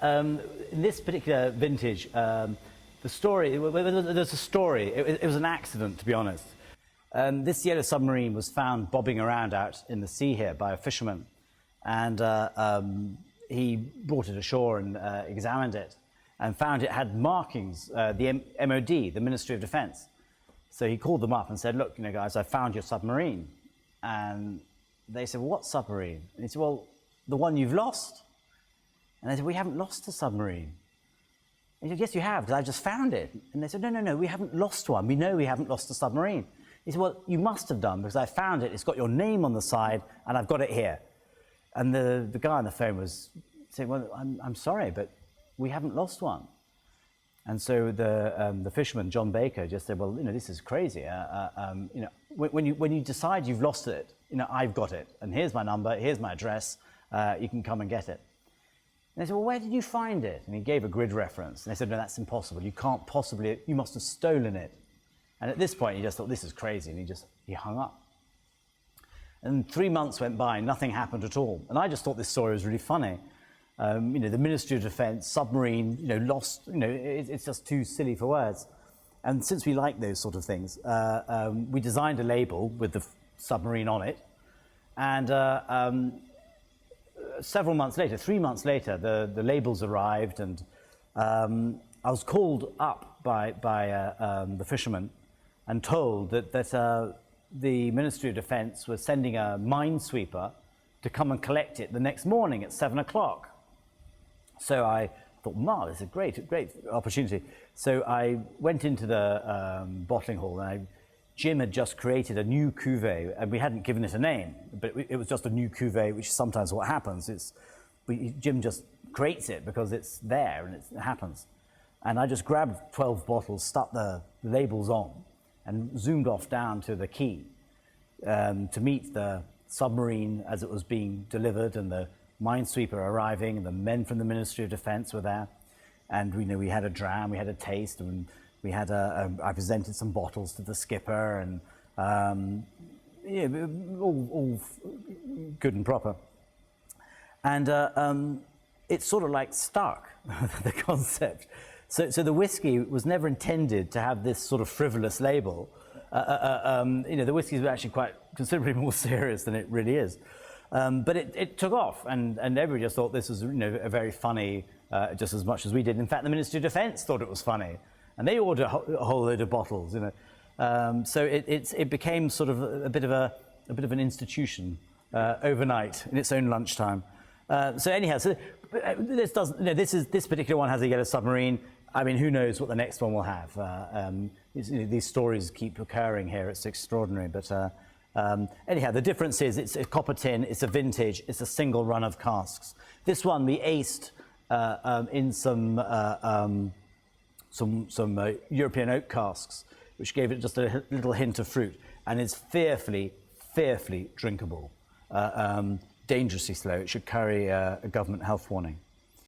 In this particular vintage, the story, there's a story. It was an accident, to be honest. This yellow submarine was found bobbing around out in the sea here by a fisherman, and he brought it ashore and examined it and found it had markings, the MOD, the Ministry of Defence. So he called them up and said, look, guys, I found your submarine. And they said, well, what submarine? And he said, well, the one you've lost. And they said, we haven't lost a submarine. And he said, yes, you have, because I just found it. And they said, no, we haven't lost one. We know we haven't lost a submarine. He said, well, you must have done, because I found it. It's got your name on the side, and I've got it here. And the guy on the phone was saying, well, I'm sorry, but we haven't lost one. And so the fisherman, John Baker, just said, well, this is crazy. When you decide you've lost it, I've got it. And here's my number, here's my address. You can come and get it. And they said, well, where did you find it? And he gave a grid reference. And they said, no, that's impossible. You can't possibly, you must have stolen it. And at this point, he just thought, this is crazy. And he hung up. And 3 months went by, nothing happened at all. And I just thought this story was really funny. The Ministry of Defence, submarine, lost, it's just too silly for words. And since we like those sort of things, we designed a label with the submarine on it. And several months later, 3 months later, the labels arrived, and I was called up by the fisherman and told that the Ministry of Defence was sending a minesweeper to come and collect it the next morning at 7 o'clock. So I thought, wow, this is a great opportunity. So I went into the bottling hall, and Jim had just created a new cuvee, and we hadn't given it a name, but it was just a new cuvee, which is sometimes what happens. Jim just creates it because it's there and it happens. And I just grabbed 12 bottles, stuck the labels on, and zoomed off down to the quay to meet the submarine as it was being delivered, and the minesweeper arriving, and the men from the Ministry of Defence were there. And we had a dram, we had a taste, and we had I presented some bottles to the skipper, and all good and proper. And it sort of like stuck, the concept. So the whiskey was never intended to have this sort of frivolous label. The whiskies were actually quite considerably more serious than it really is. But it took off, and everybody just thought this was a very funny, just as much as we did. In fact, the Ministry of Defence thought it was funny, and they ordered a whole load of bottles. So it became sort of a bit of an institution overnight in its own lunchtime. So anyhow, this particular one has a yellow submarine. I mean, who knows what the next one will have? These stories keep occurring here. It's extraordinary, but. Anyhow, the difference is it's a copper tin, it's a vintage, it's a single run of casks. This one we aced in some European oak casks, which gave it just a little hint of fruit, and is fearfully drinkable. Dangerously slow. It should carry a government health warning.